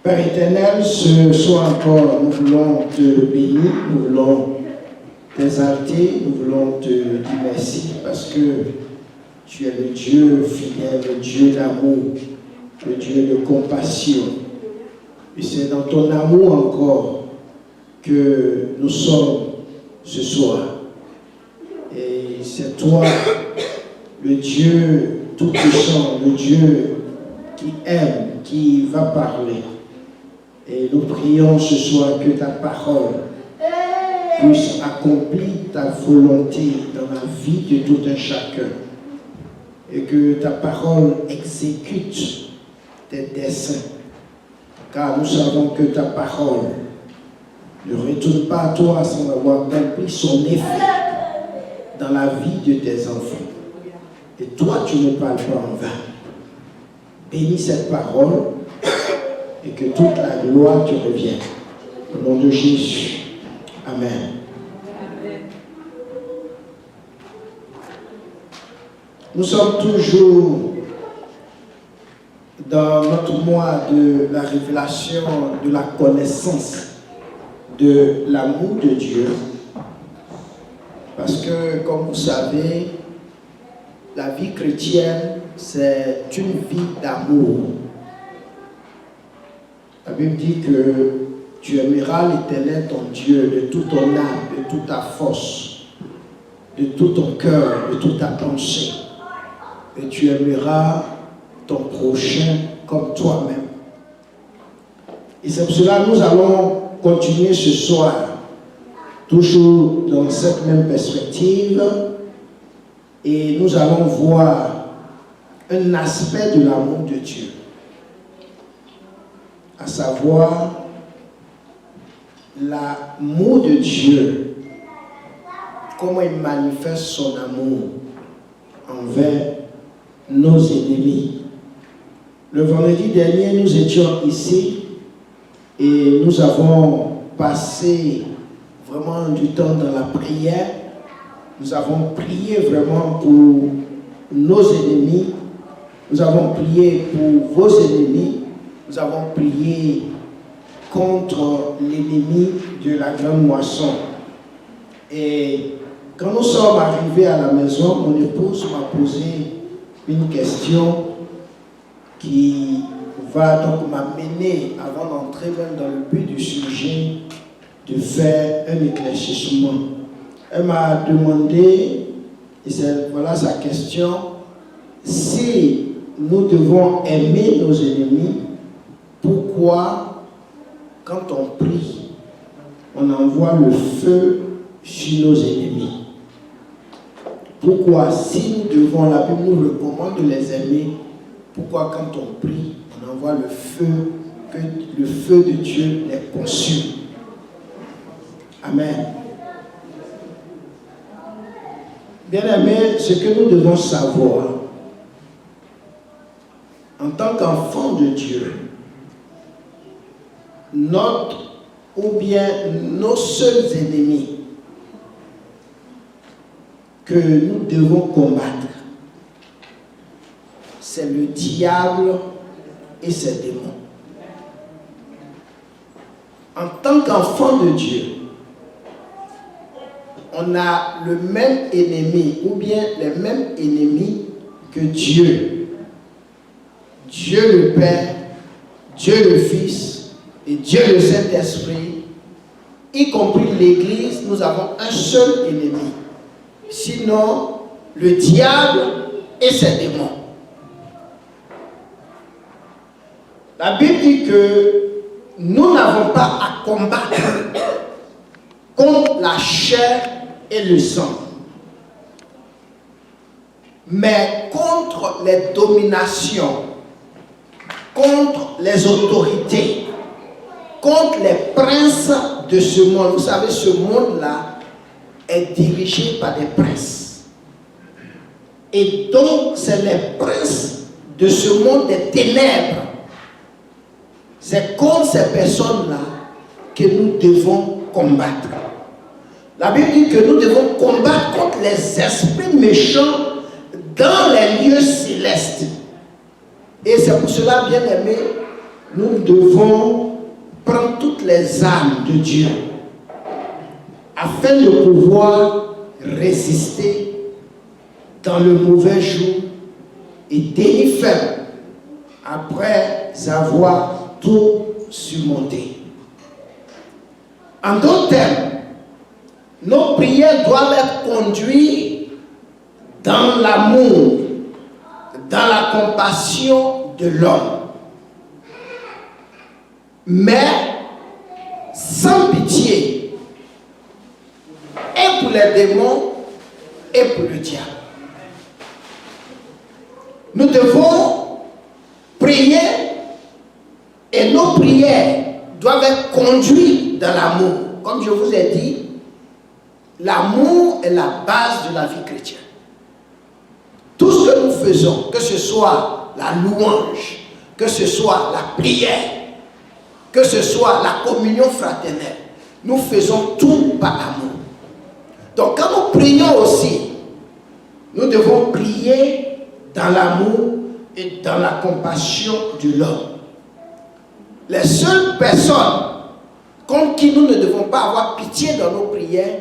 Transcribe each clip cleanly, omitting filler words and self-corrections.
Père éternel, ce soir encore, nous voulons te bénir, nous voulons t'exalter, nous voulons te dire merci parce que tu es le Dieu fidèle, le Dieu d'amour, le Dieu de compassion. Et c'est dans ton amour encore que nous sommes ce soir. Et c'est toi, le Dieu tout-puissant, le Dieu qui aime, qui va parler. Et nous prions ce soir que ta parole puisse accomplir ta volonté dans la vie de tout un chacun. Et que ta parole exécute tes desseins. Car nous savons que ta parole ne retourne pas à toi sans avoir accompli son effet dans la vie de tes enfants. Et toi, tu ne parles pas en vain. Bénis cette parole et que toute la gloire te revienne. Au nom de Jésus. Amen. Nous sommes toujours dans notre mois de la révélation, de la connaissance de l'amour de Dieu. Parce que, comme vous savez, la vie chrétienne, c'est une vie d'amour. La Bible dit que tu aimeras l'Éternel ton Dieu de toute ton âme, de toute ta force, de tout ton cœur, de toute ta pensée. Et tu aimeras ton prochain comme toi-même. Et c'est pour cela que nous allons continuer ce soir, toujours dans cette même perspective, et nous allons voir un aspect de l'amour de Dieu, à savoir l'amour de Dieu, comment il manifeste son amour envers nos ennemis. Le vendredi dernier, nous étions ici et nous avons passé vraiment du temps dans la prière. Nous avons prié vraiment pour nos ennemis. Nous avons prié pour vos ennemis. Nous avons prié contre l'ennemi de la grande moisson. Et quand nous sommes arrivés à la maison, mon épouse m'a posé une question qui va donc m'amener, avant d'entrer même dans le but du sujet, de faire un éclaircissement. Elle m'a demandé, et voilà sa question, si nous devons aimer nos ennemis, pourquoi, quand on prie, on envoie le feu sur nos ennemis? Pourquoi, si nous devons, la Bible nous recommande de les aimer, pourquoi quand on prie, on envoie le feu, que le feu de Dieu les consume? Amen. Bien-aimés, ce que nous devons savoir, en tant qu'enfant de Dieu, notre ou bien nos seuls ennemis que nous devons combattre, c'est le diable et ses démons. En tant qu'enfant de Dieu, on a le même ennemi ou bien les mêmes ennemis que Dieu. Dieu le Père, Dieu le Fils et Dieu le Saint-Esprit, y compris l'Église, nous avons un seul ennemi. Sinon, le diable et ses démons. La Bible dit que nous n'avons pas à combattre contre la chair et le sang, mais contre les dominations, contre les autorités, contre les princes de ce monde. Vous savez, ce monde-là est dirigé par des princes. Et donc, c'est les princes de ce monde des ténèbres. C'est contre ces personnes-là que nous devons combattre. La Bible dit que nous devons combattre contre les esprits méchants dans les lieux célestes. Et c'est pour cela, bien aimé, nous devons prendre toutes les armes de Dieu afin de pouvoir résister dans le mauvais jour et tenir ferme après avoir tout surmonté. En d'autres termes, nos prières doivent être conduites dans l'amour, dans la compassion de l'homme, mais sans pitié, et pour les démons et pour le diable. Nous devons prier et nos prières doivent être conduites dans l'amour. Comme je vous ai dit, l'amour est la base de la vie chrétienne. Tout ce que nous faisons, que ce soit la louange, que ce soit la prière, que ce soit la communion fraternelle, nous faisons tout par amour. Donc quand nous prions aussi, nous devons prier dans l'amour et dans la compassion de l'homme. Les seules personnes contre qui nous ne devons pas avoir pitié dans nos prières,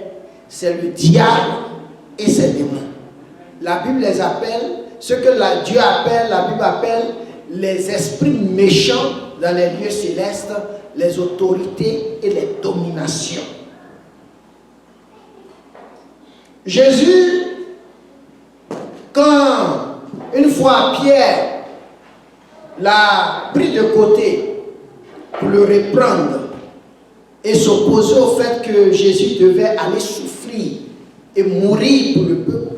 c'est le diable et ses démons. La Bible les appelle, ce que Dieu appelle, la Bible appelle les esprits méchants dans les lieux célestes, les autorités et les dominations. Jésus, quand une fois Pierre l'a pris de côté pour le reprendre et s'opposer au fait que Jésus devait aller souffrir et mourir pour le peuple,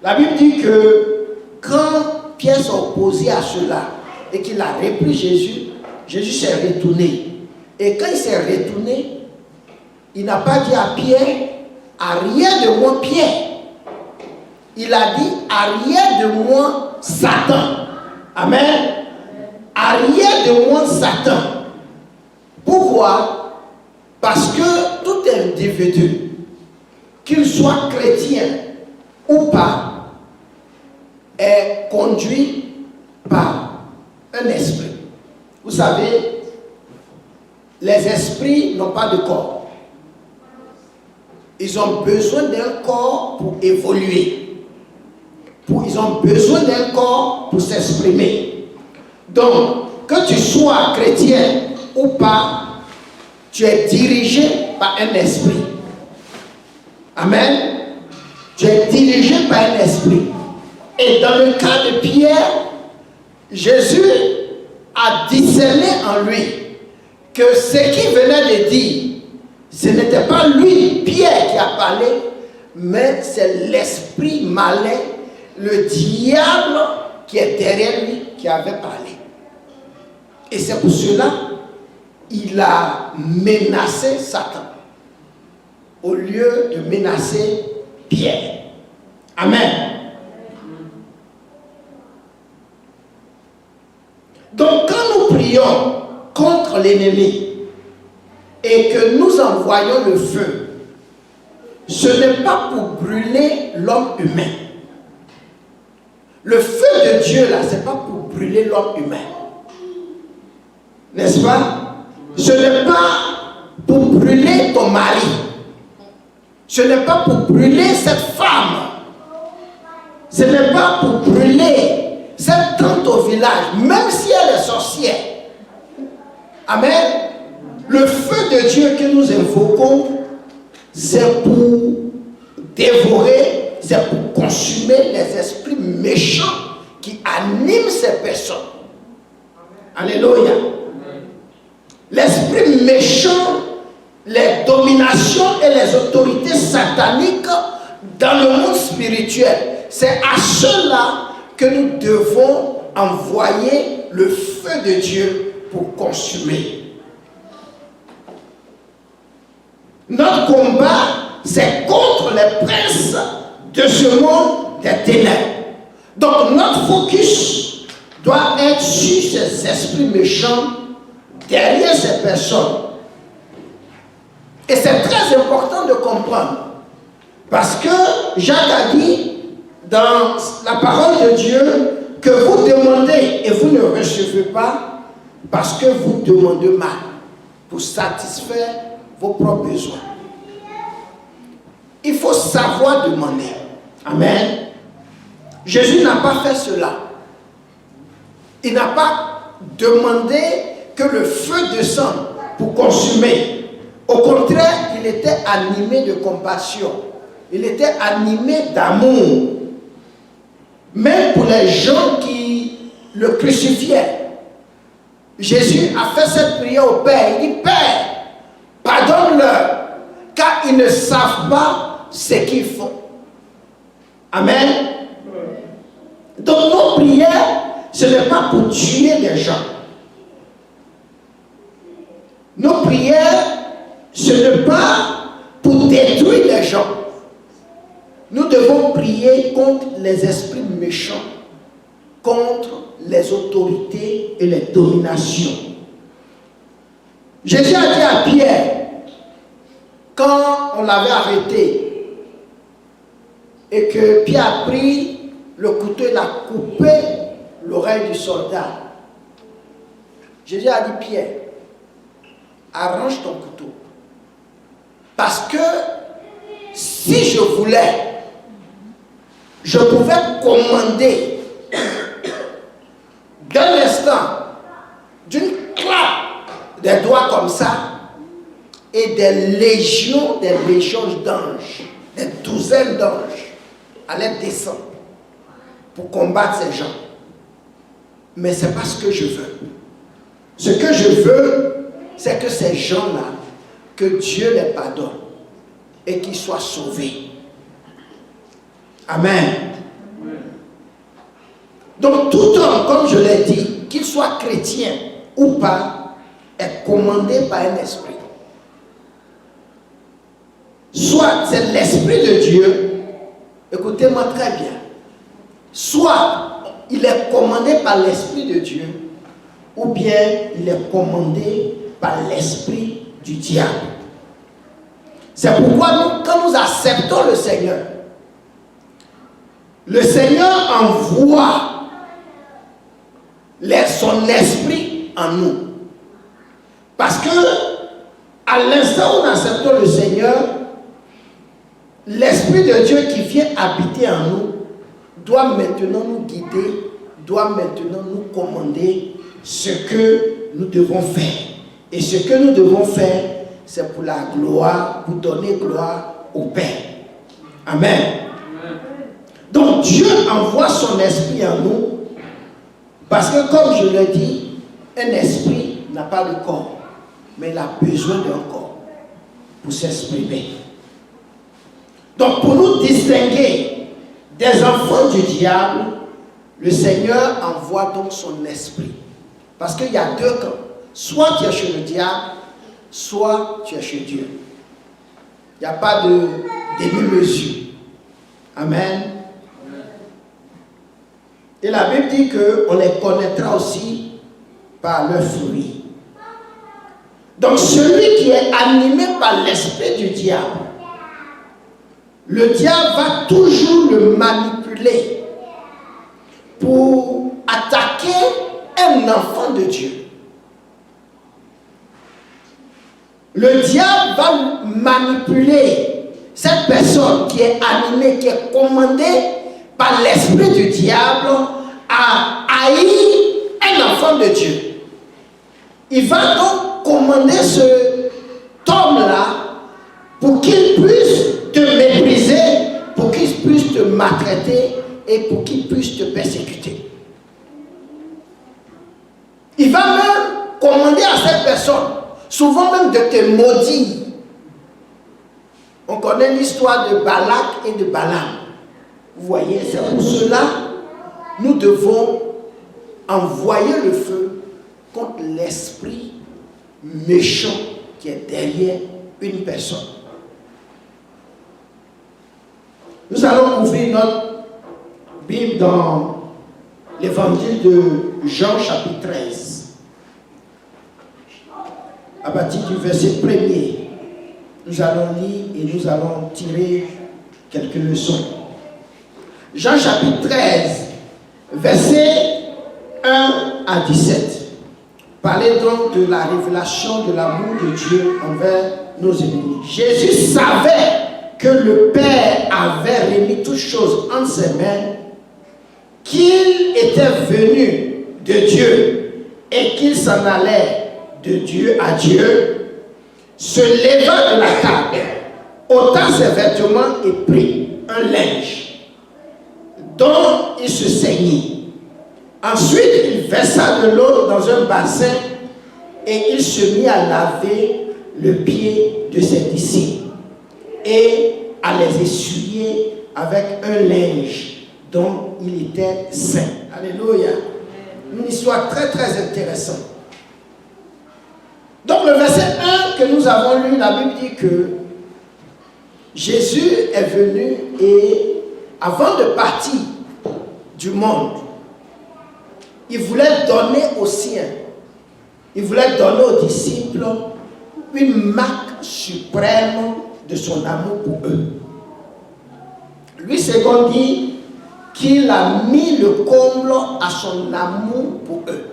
la Bible dit que quand Pierre s'est opposé à cela et qu'il a repris Jésus, Jésus s'est retourné. Et quand il s'est retourné, il n'a pas dit à Pierre, arrière de moi Pierre. Il a dit, arrière de moi Satan. Amen. Arrière de moi Satan. Pourquoi? Parce que tout individu, qu'il soit chrétien ou pas, est conduit par un esprit. Vous savez, les esprits n'ont pas de corps. Ils ont besoin d'un corps pour évoluer. Ils ont besoin d'un corps pour s'exprimer. Donc, que tu sois chrétien ou pas, tu es dirigé par un esprit. Amen. Tu es dirigé par un esprit. Et dans le cas de Pierre, Jésus a discerné en lui que ce qu'il venait de dire, ce n'était pas lui, Pierre, qui a parlé, mais c'est l'esprit malin, le diable qui est derrière lui, qui avait parlé. Et c'est pour cela qu'il a menacé Satan au lieu de menacer Pierre. Amen. Donc quand nous prions contre l'ennemi et que nous envoyons le feu, ce n'est pas pour brûler l'homme humain. Le feu de Dieu là, ce n'est pas pour brûler l'homme humain. N'est-ce pas? Ce n'est pas pour brûler ton mari. Ce n'est pas pour brûler cette femme. Ce n'est pas pour brûler cette tante au village, même si elle est sorcière. Amen. Le feu de Dieu que nous invoquons, c'est pour dévorer, c'est pour consumer les esprits méchants qui animent ces personnes. Alléluia. L'esprit méchant, les dominations et les autorités sataniques dans le monde spirituel, c'est à ceux-là que nous devons envoyer le feu de Dieu pour consumer. Notre combat, c'est contre les princes de ce monde des ténèbres. Donc notre focus doit être sur ces esprits méchants derrière ces personnes. Et c'est très important de comprendre. Parce que Jacques a dit dans la parole de Dieu que vous demandez et vous ne ne recevez pas parce que vous demandez mal pour satisfaire vos propres besoins. Il faut savoir demander. Amen. Jésus n'a pas fait cela. Il n'a pas demandé que le feu descende pour consumer. Au contraire, il était animé de compassion. Il était animé d'amour. Même pour les gens qui le crucifiaient. Jésus a fait cette prière au Père. Il dit, Père, pardonne-leur, car ils ne savent pas ce qu'ils font. Amen. Donc nos prières, ce n'est pas pour tuer les gens. Nos prières, ce n'est pas pour détruire les gens. Nous devons prier contre les esprits méchants, contre les autorités et les dominations. Jésus a dit à Pierre, quand on l'avait arrêté, et que Pierre a pris le couteau et l'a coupé l'oreille du soldat, Jésus a dit, Pierre, arrange ton couteau. Parce que si je voulais, je pouvais commander d'un instant, d'une claque des doigts comme ça, et des légions d'anges, des douzaines d'anges allaient descendre pour combattre ces gens. Mais c'est pas ce que je veux. Ce que je veux, c'est que ces gens-là, que Dieu les pardonne et qu'ils soient sauvés. Amen. Donc tout homme, comme je l'ai dit, qu'il soit chrétien ou pas, est commandé par un esprit. Soit c'est l'esprit de Dieu, écoutez-moi très bien, soit il est commandé par l'esprit de Dieu, ou bien il est commandé par l'esprit du diable. C'est pourquoi nous, quand nous acceptons le Seigneur envoie son esprit en nous. Parce que à l'instant où nous acceptons le Seigneur, l'Esprit de Dieu qui vient habiter en nous doit maintenant nous guider, doit maintenant nous commander ce que nous devons faire. Et ce que nous devons faire, c'est pour la gloire, pour donner gloire au Père. Amen. Donc Dieu envoie son esprit en nous, parce que comme je l'ai dit, un esprit n'a pas de corps, mais il a besoin d'un corps pour s'exprimer. Donc pour nous distinguer des enfants du diable, le Seigneur envoie donc son esprit. Parce qu'il y a deux camps. Soit tu es chez le diable, soit tu es chez Dieu. Il n'y a pas de demi-mesure. Amen. Et la Bible dit qu'on les connaîtra aussi par leurs fruits. Donc celui qui est animé par l'esprit du diable, le diable va toujours le manipuler pour attaquer un enfant de Dieu. Le diable va manipuler cette personne qui est animée, qui est commandée par l'esprit du diable à haïr un enfant de Dieu. Il va donc commander cet homme-là pour qu'il puisse te mépriser, pour qu'il puisse te maltraiter et pour qu'il puisse te persécuter. Il va même commander à cette personne, souvent même de te maudire. On connaît l'histoire de Balak et de Balaam. Vous voyez, c'est pour cela nous devons envoyer le feu contre l'esprit méchant qui est derrière une personne. Nous allons ouvrir notre Bible dans l'évangile de Jean chapitre 13. À partir du verset 1er, nous allons lire et nous allons tirer quelques leçons. Jean chapitre 13, verset 1 à à 17. Parlez donc de la révélation de l'amour de Dieu envers nos ennemis. Jésus savait que le Père avait remis toutes choses en ses mains, qu'il était venu de Dieu et qu'il s'en allait de Dieu à Dieu, se leva de la table, ôta ses vêtements et prit un linge dont il se ceignit. Ensuite, il versa de l'eau dans un bassin et il se mit à laver le pied de ses disciples et à les essuyer avec un linge dont il était saint. Alléluia. Une histoire très très intéressante. Donc le verset 1 que nous avons lu, la Bible dit que Jésus est venu et avant de partir du monde, il voulait donner aux siens, il voulait donner aux disciples une marque suprême de son amour pour eux. Lui, c'est qu'on dit qu'il a mis le comble à son amour pour eux.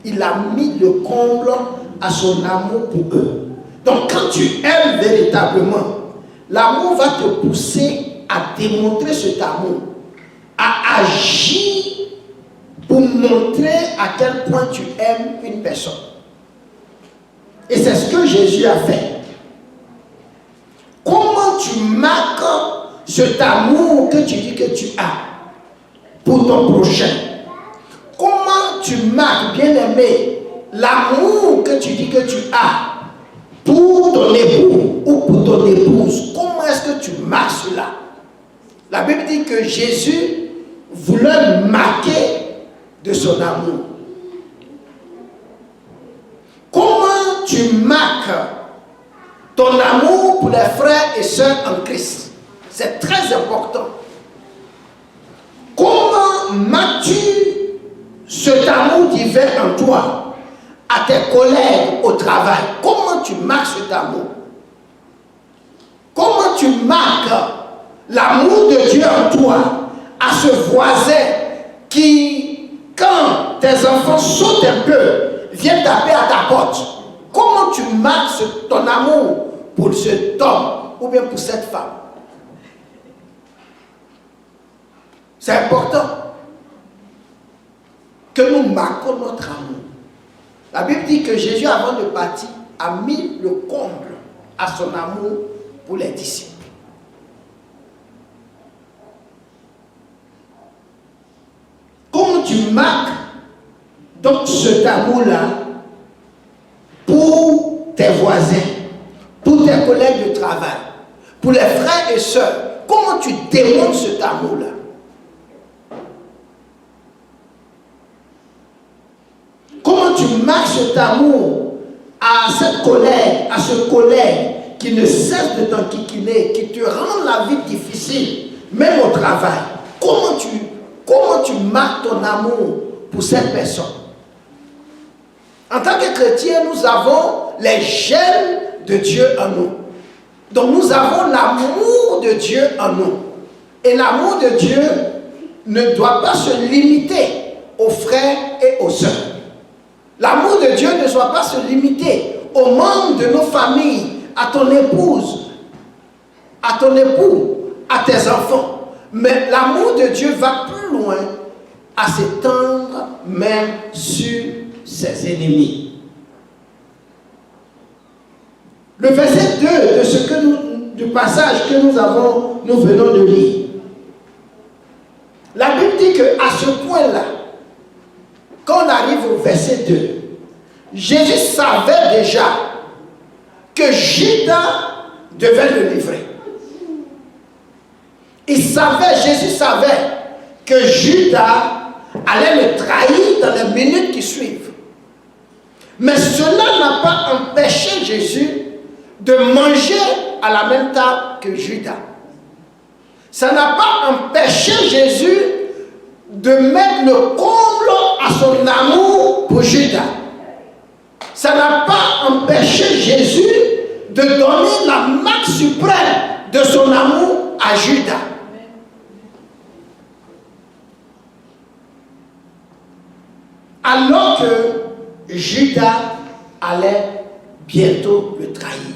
Il a mis le comble à son amour pour eux. Donc quand tu aimes véritablement, l'amour va te pousser à démontrer cet amour, à agir pour montrer à quel point tu aimes une personne. Et c'est ce que Jésus a fait. Comment tu marques cet amour que tu dis que tu as pour ton prochain? Comment tu marques, bien-aimé, l'amour que tu dis que tu as pour ton époux ou pour ton épouse? Comment est-ce que tu marques cela? La Bible dit que Jésus voulait marquer de son amour. Comment tu marques ton amour pour les frères et sœurs en Christ? C'est très important. Comment marques-tu cet amour divin en toi à tes collègues au travail? Comment tu marques cet amour? Comment tu marques l'amour de Dieu en toi à ce voisin qui, quand tes enfants sautent un peu, viennent taper à ta porte? Comment tu marques ton amour pour cet homme ou bien pour cette femme? C'est important que nous marquons notre amour. La Bible dit que Jésus, avant de partir, a mis le comble à son amour pour les disciples. Comment tu marques donc cet amour-là pour tes voisins, pour tes collègues de travail, pour les frères et sœurs? Comment tu démontres cet amour-là? Comment tu marques cet amour à cette collègue, à ce collègue qui ne cesse de t'enquiquiner, qui te rend la vie difficile, même au travail? Comment tu marques ton amour pour cette personne? En tant que chrétiens, nous avons les gènes de Dieu en nous. Donc nous avons l'amour de Dieu en nous. Et l'amour de Dieu ne doit pas se limiter aux frères et aux sœurs. L'amour de Dieu ne doit pas se limiter aux membres de nos familles, à ton épouse, à ton époux, à tes enfants. Mais l'amour de Dieu va plus loin, à s'étendre même sur ses ennemis. Le verset 2 de du passage que nous venons de lire, la Bible dit qu'à ce point-là, quand on arrive au verset 2, Jésus savait déjà que Judas devait le livrer. Jésus savait que Judas allait le trahir dans les minutes qui suivent. Mais cela n'a pas empêché Jésus de manger à la même table que Judas. Ça n'a pas empêché Jésus de mettre le comble à son amour pour Judas. Ça n'a pas empêché Jésus de donner la marque suprême de son amour à Judas. alors que Judas allait bientôt le trahir.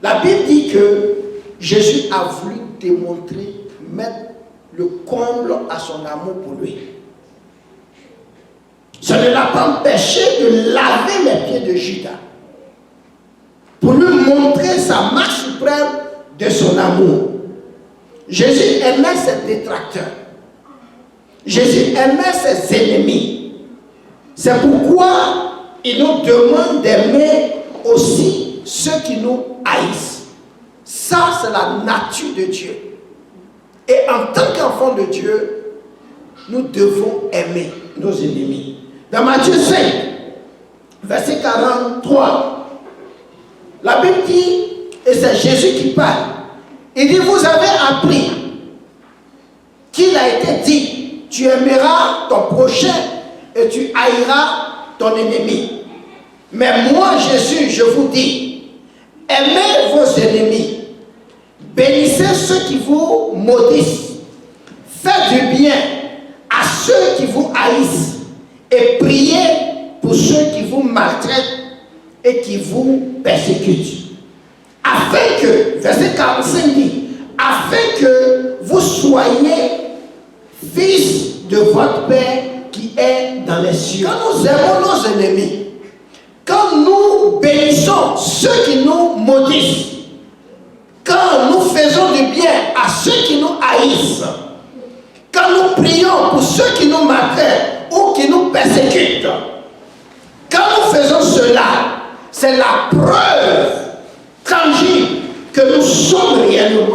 La Bible dit que Jésus a voulu démontrer, mettre le comble à son amour pour lui. Ça ne l'a pas empêché de laver les pieds de Judas pour lui montrer sa marque suprême de son amour. Jésus aimait ses détracteurs. Jésus aimait ses ennemis. C'est pourquoi il nous demande d'aimer aussi ceux qui nous haïssent. Ça, c'est la nature de Dieu. Et en tant qu'enfant de Dieu, nous devons aimer nos ennemis. Dans Matthieu 5, verset 43, la Bible dit, et c'est Jésus qui parle, il dit, vous avez appris qu'il a été dit, tu aimeras ton prochain et tu haïras ton ennemi. Mais moi, Jésus, je vous dis, aimez vos ennemis, bénissez ceux qui vous maudissent, faites du bien à ceux qui vous haïssent et priez pour ceux qui vous maltraitent et qui vous persécutent. Afin que, verset 45 dit, afin que vous soyez fils de votre Père qui est dans les cieux. Quand nous aimons nos ennemis, quand nous bénissons ceux qui nous maudissent, quand nous faisons du bien à ceux qui nous haïssent, quand nous prions pour ceux qui nous maltraitent ou qui nous persécutent, quand nous faisons cela, c'est la preuve tangible que nous sommes réellement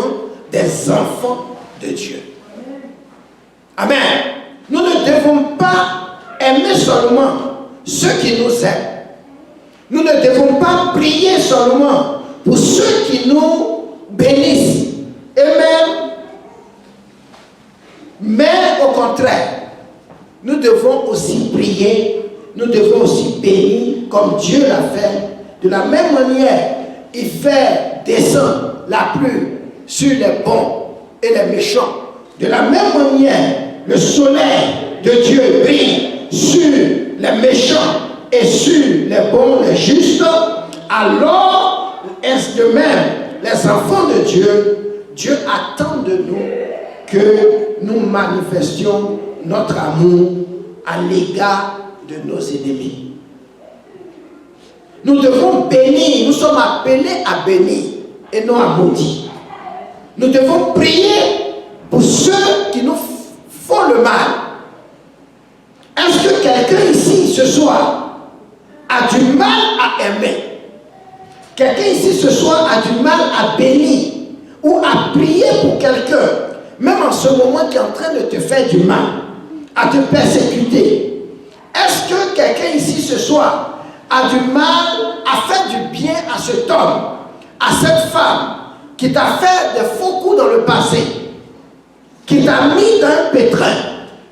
des enfants de Dieu. Amen. Nous ne devons pas aimer seulement ceux qui nous aiment. Nous ne devons pas prier seulement pour ceux qui nous bénissent. Et mais au contraire, nous devons aussi prier, nous devons aussi bénir comme Dieu l'a fait. De la même manière, il fait descendre la pluie sur les bons et les méchants. De la même manière, le soleil de Dieu brille sur les méchants et sur les bons, les justes. Alors, est-ce de même, les enfants de Dieu, Dieu attend de nous que nous manifestions notre amour à l'égard de nos ennemis. Nous devons bénir, nous sommes appelés à bénir et non à maudire. Nous devons prier pour ceux qui nous font le mal. Est-ce que quelqu'un ici ce soir a du mal à aimer? Quelqu'un ici ce soir a du mal à bénir ou à prier pour quelqu'un, même en ce moment qui est en train de te faire du mal, à te persécuter? Est-ce que quelqu'un ici ce soir a du mal à faire du bien à cet homme, à cette femme qui t'a fait des faux coups dans le passé, qui t'a mis dans un pétrin,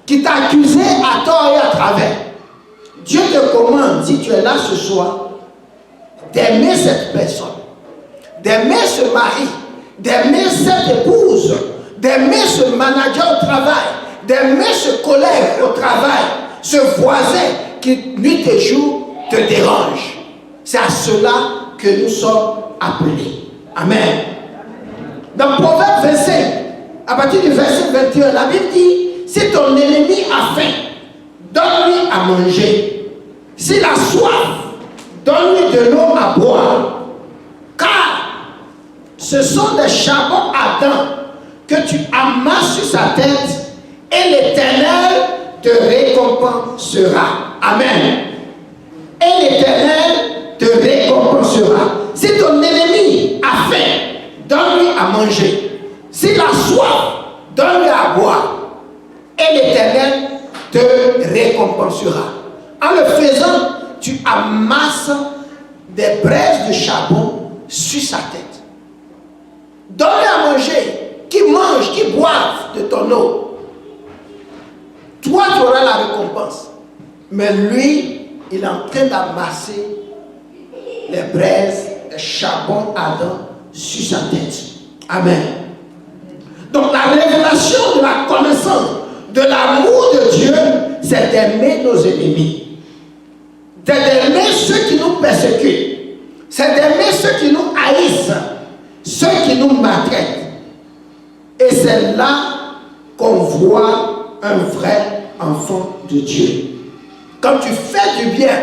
qui t'a accusé à tort et à travers? Dieu te commande, si tu es là ce soir, d'aimer cette personne, d'aimer ce mari, d'aimer cette épouse, d'aimer ce manager au travail, d'aimer ce collègue au travail, ce voisin qui nuit et jour te dérange. C'est à cela que nous sommes appelés. Amen. Dans Proverbe 25, à partir du verset 21, la Bible dit, si ton ennemi a faim, donne-lui à manger. S'il a soif, donne-lui de l'eau à boire. Car ce sont des charbons ardents que tu amasses sur sa tête et l'Éternel te récompensera. Amen. Et l'Éternel te récompensera. Si ton ennemi a faim, donne-lui à manger. S'il a soif, donne-lui à boire. Et l'Éternel te récompensera. En le faisant, tu amasses des braises de charbon sur sa tête. Donne-lui à manger, qui mange, qui boive de ton eau. Toi, tu auras la récompense. Mais lui, il est en train d'amasser les braises, les charbons ardents sur sa tête. Amen. Donc la révélation de la connaissance de l'amour de Dieu, c'est d'aimer nos ennemis. C'est d'aimer ceux qui nous persécutent. C'est d'aimer ceux qui nous haïssent, ceux qui nous maltraitent. Et c'est là qu'on voit un vrai enfant de Dieu. Quand tu fais du bien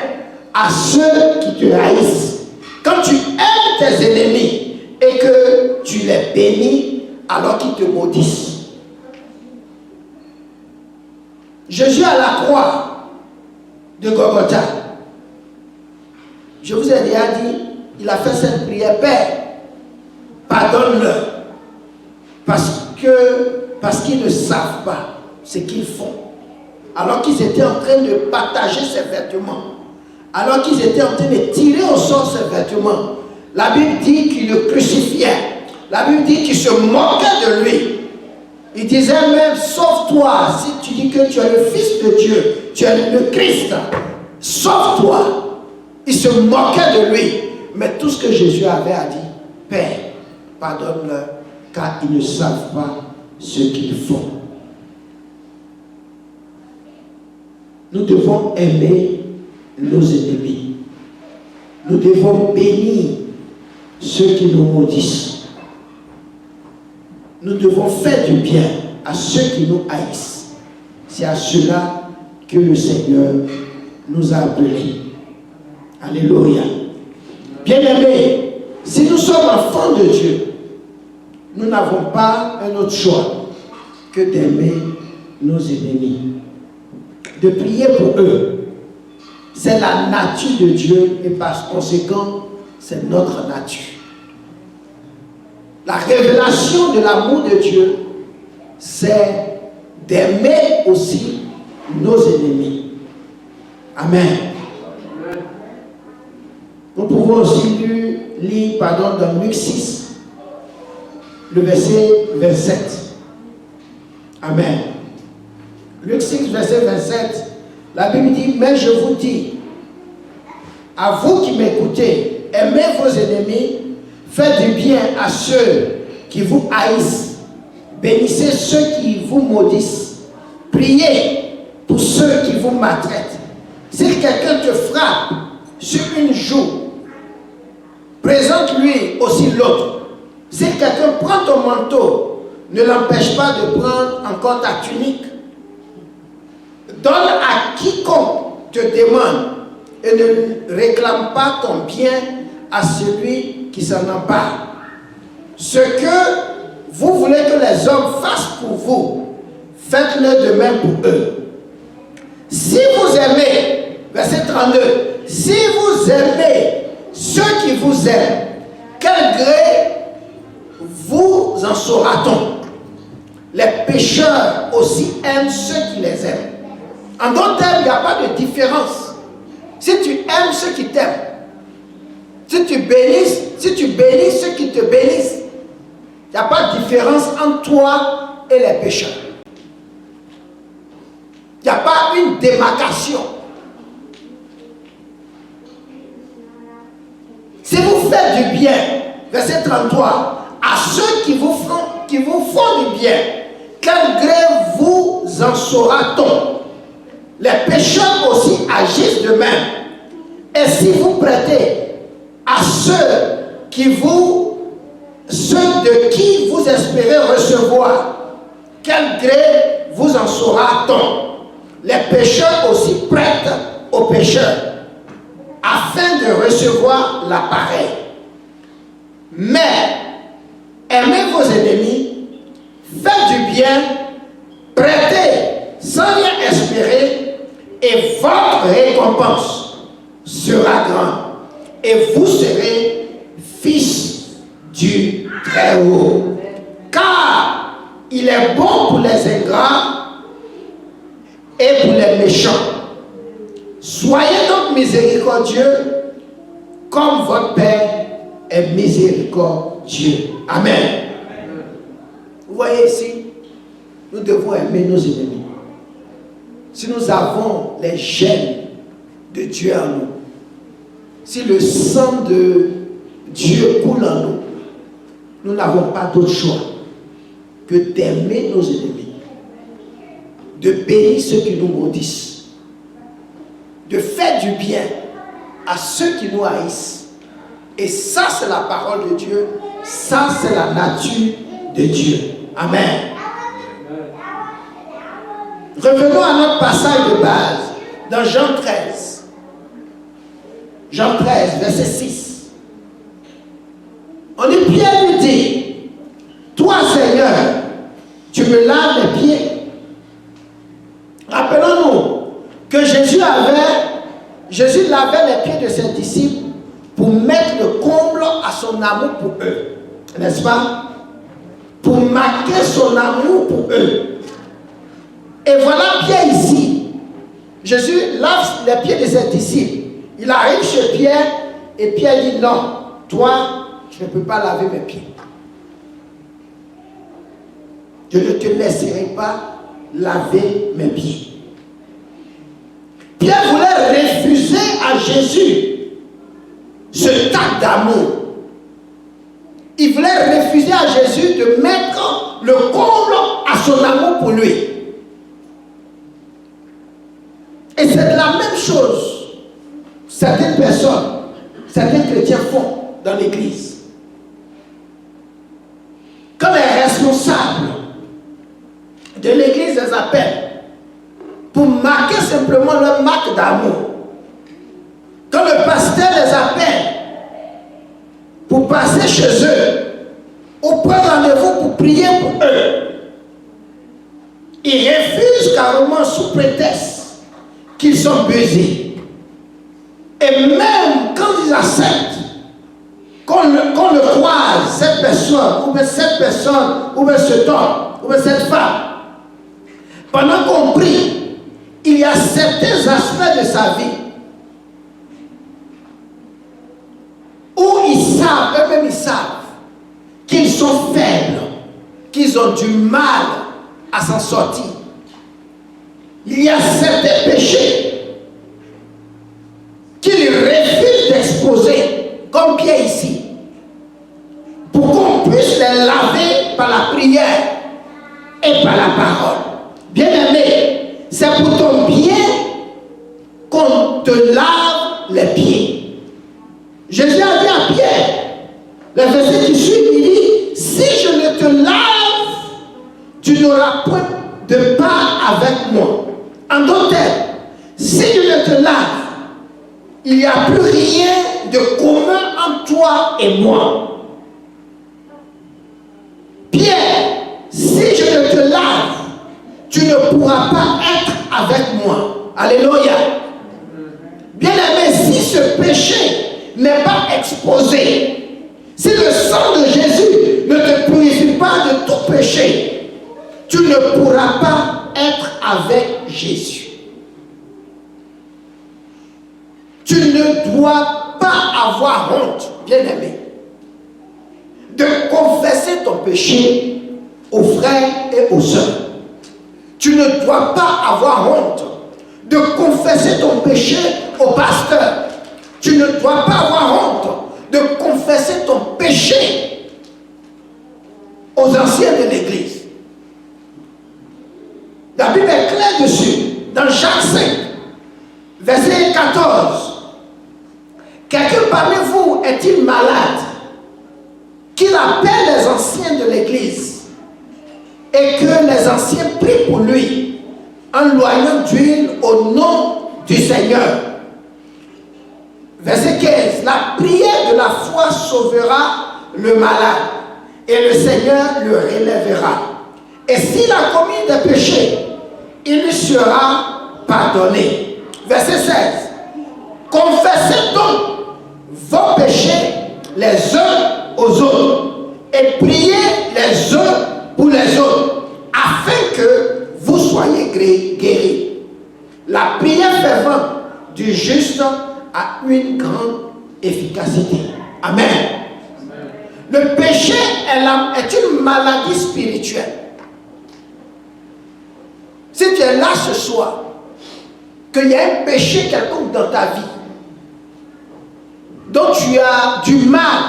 à ceux qui te haïssent, quand tu aimes tes ennemis et que tu les bénis alors qu'ils te maudissent. Jésus à la croix de Golgotha, je vous ai déjà dit, il a fait cette prière: Père, pardonne-leur, parce qu'ils ne savent pas ce qu'ils font. Alors qu'ils étaient en train de partager ses vêtements, alors qu'ils étaient en train de tirer au sort ses vêtements, la Bible dit qu'il le crucifiait. La Bible dit qu'il se moquait de lui. Il disait même: sauve-toi, si tu dis que tu es le Fils de Dieu, tu es le Christ, sauve-toi. Il se moquait de lui. Mais tout ce que Jésus avait à dire: Père, pardonne-leur, car ils ne savent pas ce qu'ils font. Nous devons aimer nos ennemis. Nous devons bénir ceux qui nous maudissent. Nous devons faire du bien à ceux qui nous haïssent. C'est à cela que le Seigneur nous a appelés. Alléluia. Bien-aimés, si nous sommes enfants de Dieu, nous n'avons pas un autre choix que d'aimer nos ennemis, de prier pour eux. C'est la nature de Dieu et par conséquent, c'est notre nature. La révélation de l'amour de Dieu, c'est d'aimer aussi nos ennemis. Amen. Nous pouvons aussi lire dans Luc 6, le verset 27. Amen. Luc 6, verset 27, la Bible dit: mais je vous dis, à vous qui m'écoutez, aimez vos ennemis, faites du bien à ceux qui vous haïssent, bénissez ceux qui vous maudissent, priez pour ceux qui vous maltraitent. Si quelqu'un te frappe sur une joue, présente-lui aussi l'autre. Si quelqu'un prend ton manteau, ne l'empêche pas de prendre encore ta tunique. Donne à quiconque te demande et ne réclame pas ton bien à celui qui s'en empare. Ce que vous voulez que les hommes fassent pour vous, faites-le de même pour eux. Si vous aimez, verset 32, si vous aimez ceux qui vous aiment, quel gré vous en saura-t-on? Les pécheurs aussi aiment ceux qui les aiment. En d'autres termes, il n'y a pas de différence. Si tu aimes ceux qui t'aiment, si tu bénis ceux qui te bénissent, il n'y a pas de différence entre toi et les pécheurs. Il n'y a pas une démarcation. Si vous faites du bien, verset 33, à ceux qui vous font du bien, quel gré vous en saura-t-on? Les pécheurs aussi agissent de même. Et si vous prêtez à ceux de qui vous espérez recevoir, quel gré vous en saura-t-on? Les pécheurs aussi prêtent aux pécheurs, afin de recevoir la pareille. Mais aimez vos ennemis, faites du bien, prêtez sans rien espérer, et votre récompense sera grande, et vous serez fils du Très-Haut. Car il est bon pour les ingrats et pour les méchants. Soyez donc miséricordieux comme votre Père est miséricordieux. Amen. Vous voyez ici, nous devons aimer nos ennemis. Si nous avons les gènes de Dieu en nous, si le sang de Dieu coule en nous, nous n'avons pas d'autre choix que d'aimer nos ennemis, de bénir ceux qui nous maudissent, de faire du bien à ceux qui nous haïssent. Et ça, c'est la parole de Dieu. Ça, c'est la nature de Dieu. Amen. Revenons à notre passage de base, dans Jean 13. Jean 13, verset 6. On dit, Pierre lui dit, toi, Seigneur, tu me laves les pieds. Rappelons-nous que Jésus lavait les pieds de ses disciples pour mettre le comble à son amour pour eux. N'est-ce pas? Pour marquer son amour pour eux. Et voilà Pierre ici. Jésus lave les pieds de ses disciples. Il arrive chez Pierre et Pierre dit non, toi, je ne peux pas laver mes pieds. Je ne te laisserai pas laver mes pieds. Pierre voulait refuser à Jésus ce acte d'amour. Il voulait refuser à Jésus de mettre le comble à son amour pour lui. Et c'est la même chose. Certaines personnes, certains chrétiens font dans l'église. Comme les responsables de l'église les appellent pour marquer simplement leur marque d'amour. Quand le pasteur les appelle pour passer chez eux, ou prendre rendez-vous pour prier pour eux, ils refusent carrément sous prétexte qu'ils sont busy. Et même quand ils acceptent qu'on le croise, cette personne, ou bien cet homme, ou bien cette femme, pendant qu'on prie, il y a certains aspects de sa vie où ils savent, eux-mêmes ils savent, qu'ils sont faibles, qu'ils ont du mal à s'en sortir. Il y a certains péchés qu'ils refusent d'exposer, comme Pierre ici, pour qu'on puisse les laver par la prière et par la parole. Bien-aimé, c'est pour ton bien qu'on te lave les pieds. Jésus a dit à Pierre, le verset qui suit, il dit, si je ne te lave, tu n'auras point de part avec moi. En d'autres termes, si je ne te lave, il n'y a plus rien de commun entre toi et moi. Pierre, si je ne te lave, tu ne pourras pas être avec moi. Alléluia. Bien-aimé, si ce péché n'est pas exposé, si le sang de Jésus ne te purifie pas de tout péché, tu ne pourras pas être avec Jésus. Tu ne dois pas avoir honte, bien-aimé, de confesser ton péché aux frères et aux sœurs. Tu ne dois pas avoir honte de confesser ton péché au pasteur. Tu ne dois pas avoir honte de confesser ton péché aux anciens de l'église. La Bible est claire dessus. Dans Jacques 5, verset 14. Quelqu'un parmi vous est-il malade? Qu'il appelle les anciens de l'église et que les anciens prient pour lui en loignant d'huile au nom du Seigneur. Verset 15. La prière de la foi sauvera le malade et le Seigneur le relèvera. Et s'il a commis des péchés, il lui sera pardonné. Verset 16. Confessez donc vos péchés les uns aux autres et priez les uns pour les autres afin que vous soyez guéris. La prière fervente du juste a une grande efficacité. Amen. Le péché est une maladie spirituelle. Si tu es là ce soir, qu'il y a un péché quelconque dans ta vie, dont tu as du mal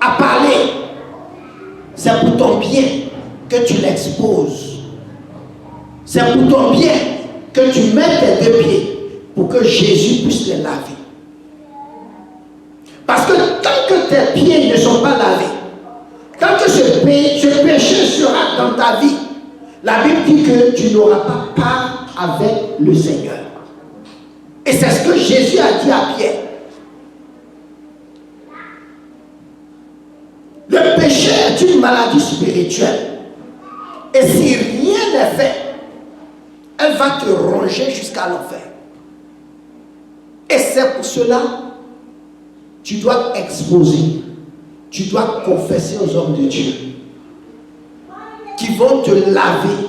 à parler, c'est pour ton bien que tu l'exposes. C'est pour ton bien que tu mets tes deux pieds pour que Jésus puisse les laver. Parce que tant que tes pieds ne sont pas lavés, tant que ce péché sera dans ta vie, la Bible dit que tu n'auras pas part avec le Seigneur. Et c'est ce que Jésus a dit à Pierre. Le péché est une maladie spirituelle. Et si rien n'est fait, elle va te ronger jusqu'à l'enfer. Et c'est pour cela tu dois exposer, tu dois confesser aux hommes de Dieu qui vont te laver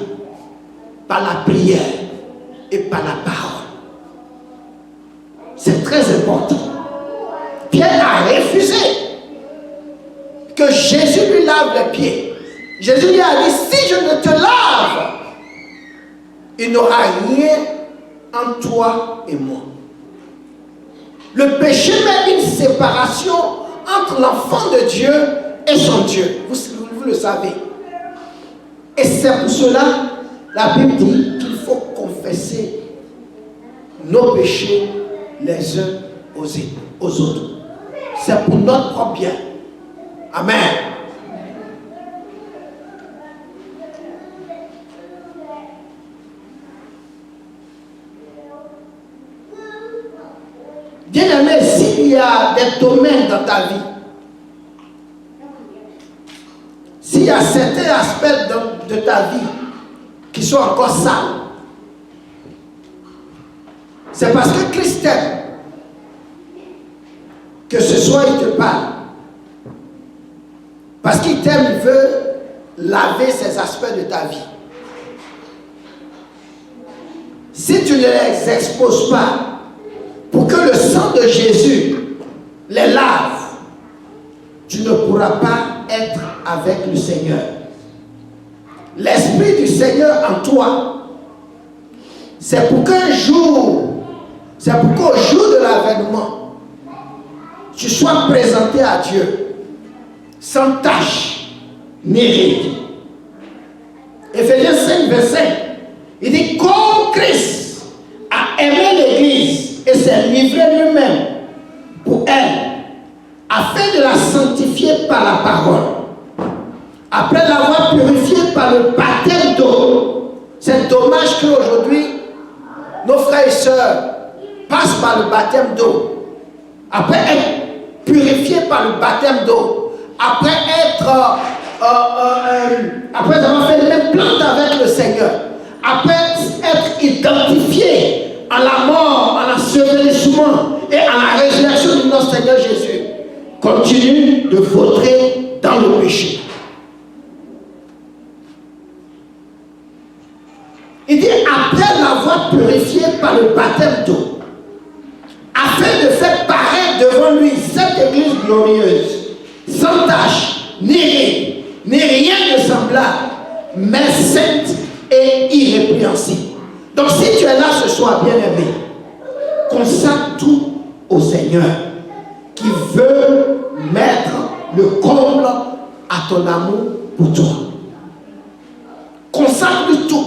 par la prière et par la parole. C'est très important. Pierre a refusé que Jésus lui lave les pieds. Jésus lui a dit, si je ne te lave, il n'y aura rien entre toi et moi. Le péché met une séparation entre l'enfant de Dieu et son Dieu. Vous le savez. Et c'est pour cela, la Bible dit qu'il faut confesser nos péchés les uns aux autres. C'est pour notre propre bien. Amen. Bien-aimé, s'il y a des domaines dans ta vie, s'il y a certains aspects de ta vie qui sont encore sales, c'est parce que Christ t'aime. Que ce soit, il te parle. Parce qu'il t'aime, il veut laver ces aspects de ta vie. Si tu ne les exposes pas, pour que le sang de Jésus les lave, tu ne pourras pas être avec le Seigneur. L'Esprit du Seigneur en toi, c'est pour qu'un jour, c'est pour qu'au jour de l'avènement, tu sois présenté à Dieu sans tache ni ride. Éphésiens 5, verset 5, il dit, comme Christ a aimé l'Église et s'est livré lui-même pour elle, afin de la sanctifier par la parole, après l'avoir purifiée par le baptême d'eau. C'est dommage qu'aujourd'hui, nos frères et sœurs passent par le baptême d'eau, après être purifiés par le baptême d'eau, après avoir fait l'implante avec le Seigneur, après être identifiés en la mort, en l'ensevelissement et en la résurrection de notre Seigneur Jésus, continue de vautrer dans le péché. Il dit, après l'avoir purifié par le baptême d'eau, afin de faire paraître devant lui cette église glorieuse, sans tache, ni rien de semblable, mais sainte et irrépréhensible. Donc si tu es là ce soir, bien-aimé, consacre tout au Seigneur, qui veut mettre le comble à ton amour pour toi. Consacre-lui tout.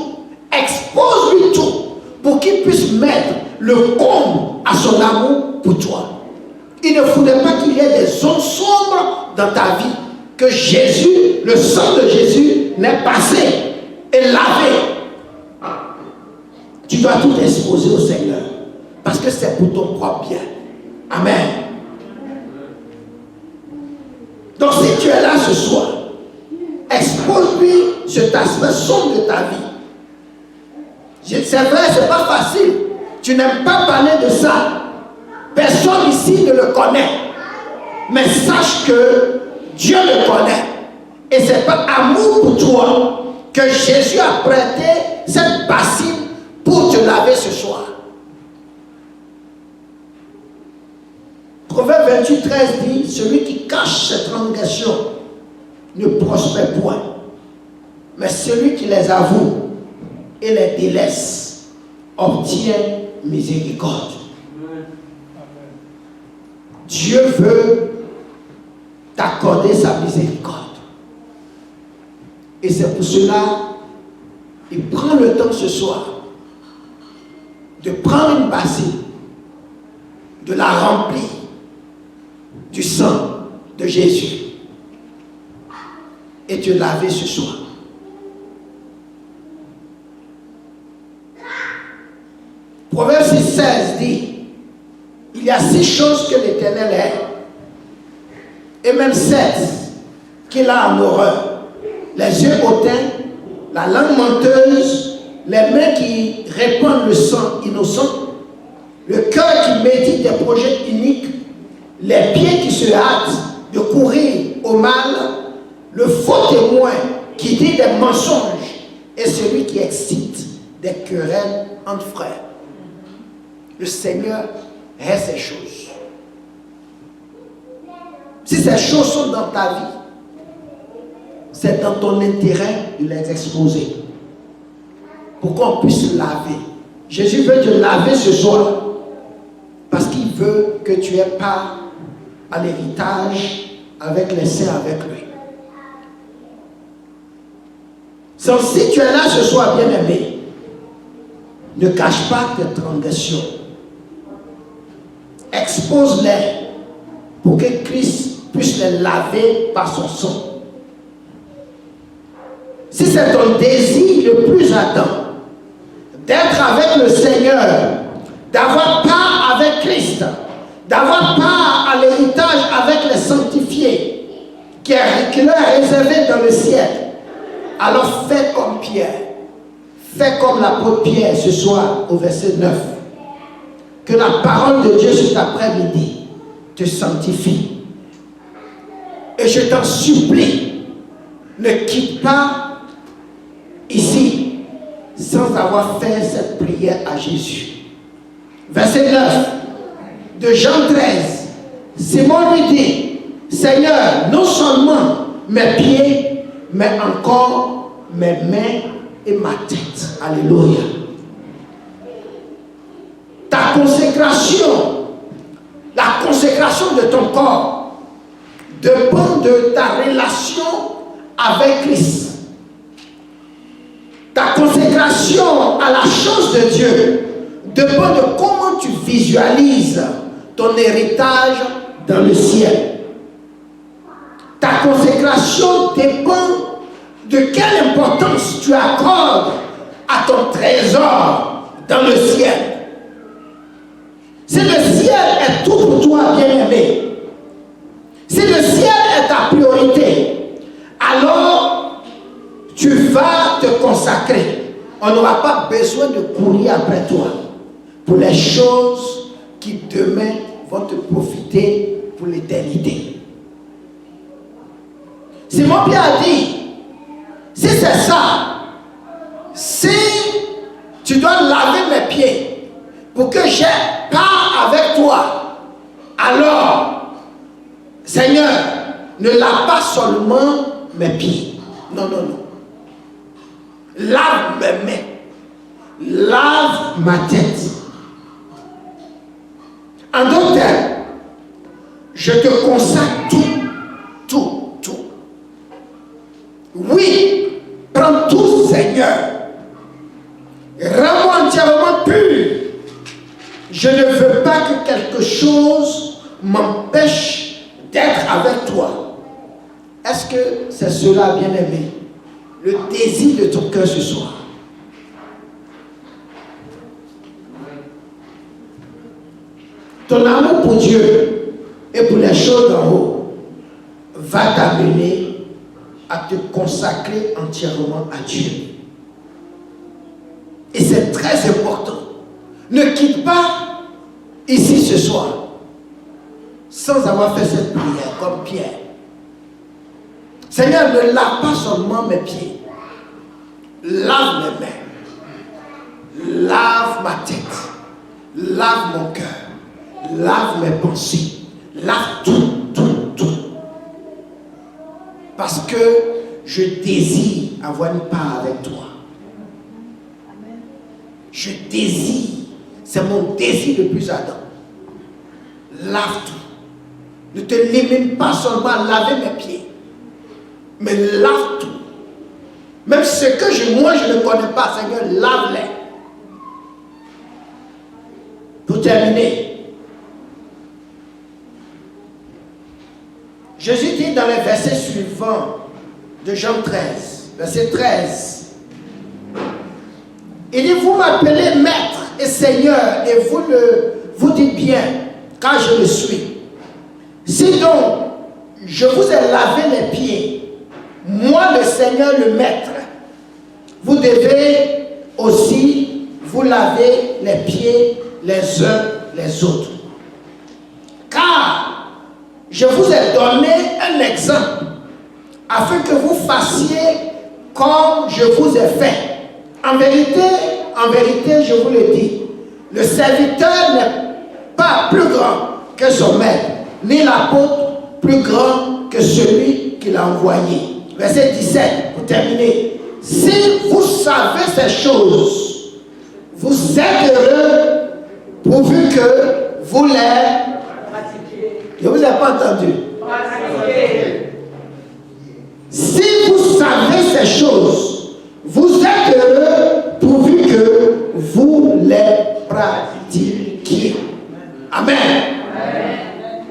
Expose-lui tout pour qu'il puisse mettre le comble à son amour pour toi. Il ne faudrait pas qu'il y ait des zones sombres dans ta vie, que Jésus, le sang de Jésus, n'ait passé et lavé. Tu dois tout exposer au Seigneur, parce que c'est pour ton propre bien. Amen. Donc si tu es là ce soir, expose-lui cet aspect sombre de ta vie. C'est vrai, ce n'est pas facile. Tu n'aimes pas parler de ça. Personne ici ne le connaît. Mais sache que Dieu le connaît. Et c'est par amour pour toi que Jésus a prêté cette bassine pour te laver ce soir. Proverbe 28, 13 dit, celui qui cache ses transgressions ne prospère point. Mais celui qui les avoue et les délaisse obtient miséricorde. Dieu veut t'accorder sa miséricorde. Et c'est pour cela qu'il prend le temps ce soir de prendre une bassine, de la remplir du sang de Jésus et te laver ce soir. Proverbe 6,16 dit, il y a 6 choses que l'Éternel aime, et même 7 qu'il a en horreur. Les yeux hautains, la langue menteuse, les mains qui répandent le sang innocent, le cœur qui médite des projets uniques, les pieds qui se hâtent de courir au mal, le faux témoin qui dit des mensonges et celui qui excite des querelles entre frères. Le Seigneur hait ces choses. Si ces choses sont dans ta vie, c'est dans ton intérêt de les exposer pour qu'on puisse laver. Jésus veut te laver ce soir parce qu'il veut que tu aies part à l'héritage avec les saints avec lui. Donc, si tu es là ce soir, bien-aimé, ne cache pas tes transgressions. Expose-les pour que Christ puisse les laver par son sang. Si c'est ton désir le plus ardent d'être avec le Seigneur, d'avoir part avec Christ, d'avoir part à l'héritage avec les sanctifiés qui leur est réservé dans le ciel, alors fais comme Pierre, fais comme l'apôtre Pierre ce soir au verset 9. Que la parole de Dieu cet après-midi te sanctifie. Et je t'en supplie, ne quitte pas ici sans avoir fait cette prière à Jésus. Verset 9 de Jean 13. Simon lui dit, Seigneur, non seulement mes pieds, mais encore mes mains et ma tête. Alléluia. Ta consécration, la consécration de ton corps dépend de ta relation avec Christ. Ta consécration à la chose de Dieu dépend de comment tu visualises ton héritage dans le ciel. Ta consécration dépend de quelle importance tu accordes à ton trésor dans le ciel. Si le ciel est tout pour toi, bien-aimé, si le ciel est ta priorité, alors tu vas te consacrer. On n'aura pas besoin de courir après toi pour les choses qui demain vont te profiter pour l'éternité. Simon Pierre a dit, si c'est ça, si tu dois laver mes pieds pour que j'ai part avec toi, alors, Seigneur, ne lave pas seulement mes pieds. Non, non, non. Lave mes mains. Lave ma tête. En d'autres termes, je te consacre tout. Oui, prends tout, Seigneur. Rends-moi entièrement pur. Je ne veux pas que quelque chose m'empêche d'être avec toi. Est-ce que c'est cela, bien-aimé, le désir de ton cœur ce soir? Ton amour pour Dieu et pour les choses d'en haut va t'amener à te consacrer entièrement à Dieu. Et c'est très important. Ne quitte pas ici ce soir sans avoir fait cette prière comme Pierre. Seigneur, ne lave pas seulement mes pieds. Lave mes mains. Lave ma tête. Lave mon cœur. Lave mes pensées. Lave tout. Parce que je désire avoir une part avec toi. Je désire. C'est mon désir le plus ardent. Lave tout. Ne te limite pas seulement à laver mes pieds. Mais lave tout. Même ce que moi je ne connais pas, Seigneur, lave-les. terminer. Jésus dit dans les versets suivants de Jean 13, verset 13, il dit, vous m'appelez maître et seigneur et vous dites bien, car je le suis. Si donc je vous ai lavé les pieds, moi le Seigneur le maître, vous devez aussi vous laver les pieds les uns les autres. Car je vous ai donné un exemple afin que vous fassiez comme je vous ai fait. En vérité, je vous le dis, le serviteur n'est pas plus grand que son maître, ni l'apôtre plus grand que celui qui l'a envoyé. Verset 17, pour terminer. Si vous savez ces choses, vous êtes heureux pourvu que vous les pratiquiez. Je ne vous ai pas entendu. Pratiquez. Si vous savez ces choses, vous êtes heureux pourvu que vous les pratiquiez. Amen. Amen.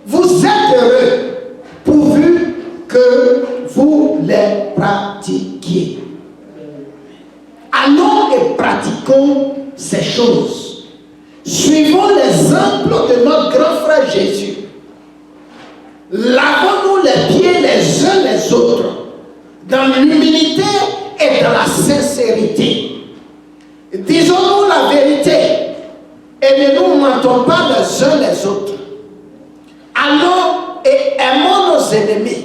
Vous êtes heureux pourvu que vous les pratiquiez. Allons et pratiquons ces choses. Suivons l'exemple de notre grand frère Jésus. Lavons-nous les pieds les uns les autres dans l'humilité et dans la sincérité. Disons-nous la vérité et ne nous mentons pas les uns les autres. Allons et aimons nos ennemis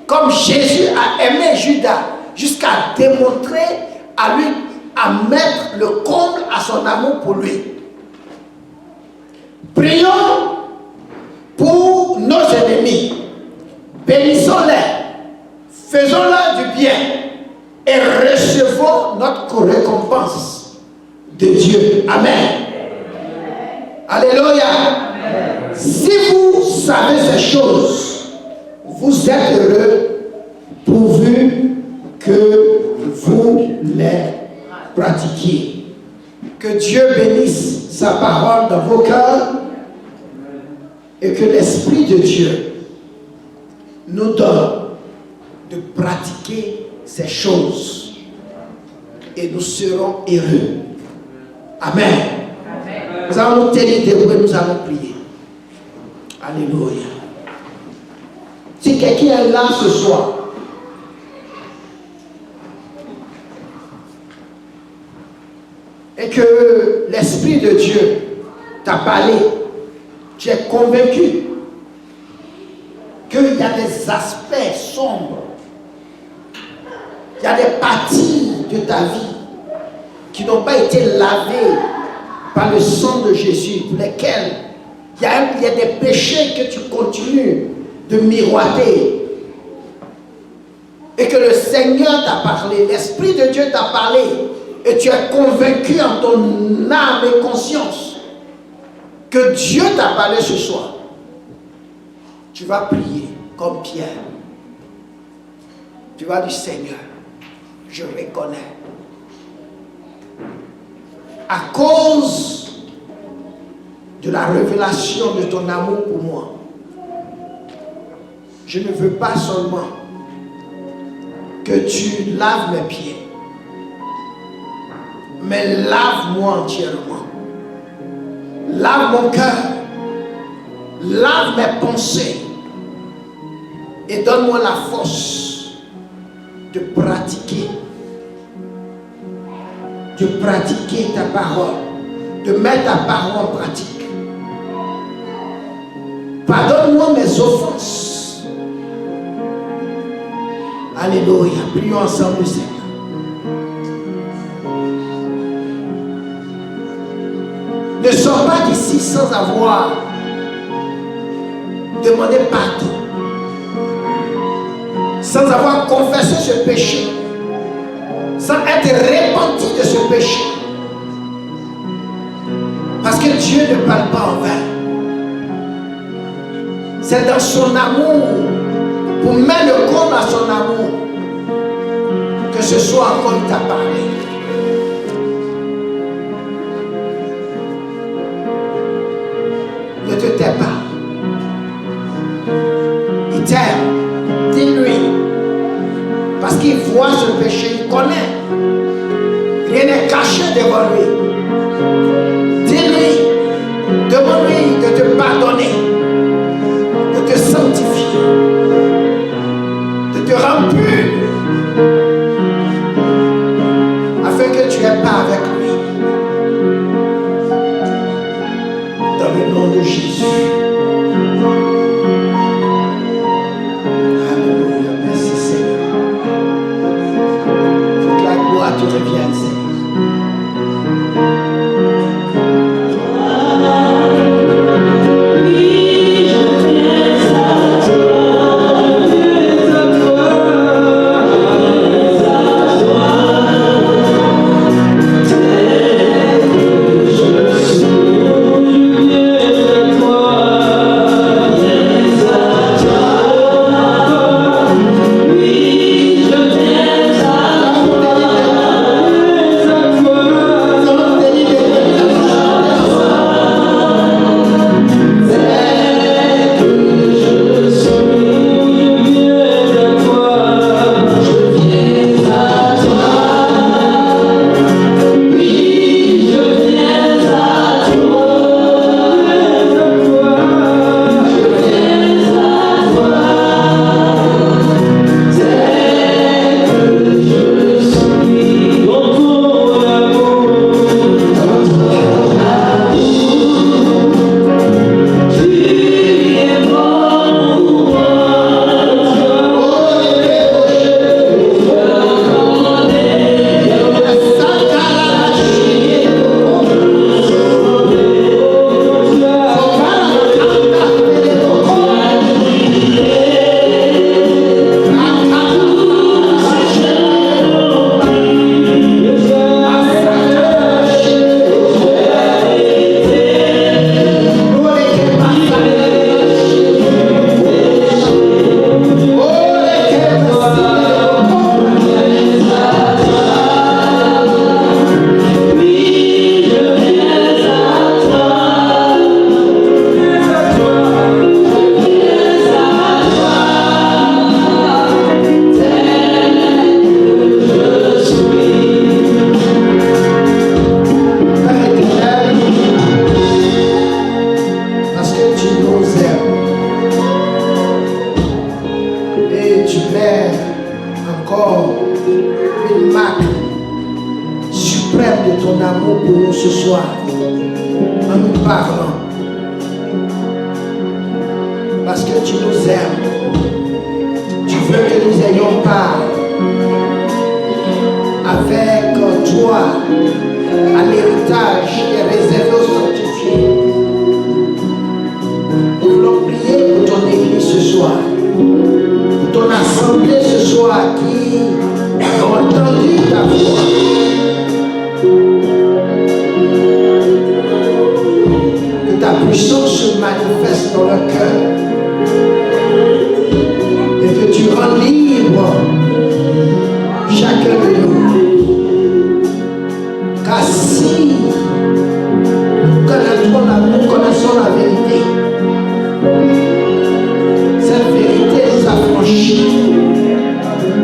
comme Jésus a aimé Judas jusqu'à démontrer à lui, à mettre le comble à son amour pour lui. Prions pour nos ennemis, bénissons-les, faisons-leur du bien et recevons notre récompense de Dieu. Amen. Alléluia. Amen. Si vous savez ces choses, vous êtes heureux pourvu que vous les pratiquiez. Que Dieu bénisse sa parole dans vos cœurs et que l'Esprit de Dieu nous donne de pratiquer ces choses et nous serons heureux. Amen. Amen. Nous allons nous tenir debout et nous allons prier. Alléluia. Si quelqu'un est là ce soir, et que l'Esprit de Dieu t'a parlé, tu es convaincu qu'il y a des aspects sombres, il y a des parties de ta vie qui n'ont pas été lavées par le sang de Jésus, pour lesquelles il y a des péchés que tu continues de miroiter, et que le Seigneur t'a parlé, l'Esprit de Dieu t'a parlé, et tu es convaincu en ton âme et conscience que Dieu t'a parlé ce soir, tu vas prier comme Pierre. Tu vas dire, Seigneur, je reconnais. À cause de la révélation de ton amour pour moi, je ne veux pas seulement que tu laves mes pieds, mais lave-moi entièrement. Lave mon cœur, lave mes pensées et donne-moi la force de pratiquer ta parole, de mettre ta parole en pratique. Pardonne-moi mes offenses. Alléluia. Prions ensemble, Seigneur. Ne sors pas d'ici sans avoir demandé pardon, sans avoir confessé ce péché, sans être repenti de ce péché. Parce que Dieu ne parle pas en vain. C'est dans son amour, pour mettre le compte à son amour, que ce soit encore il t'a parlé. siège devant lui. Dis-lui, demande-lui de te pardonner, de te sanctifier, de te rendre pur, afin que tu aies part avec lui. Dans le nom de Jésus. Alléluia, merci Seigneur. Toute la gloire te revient, Seigneur.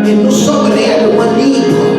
Et nous sommes réellement libres.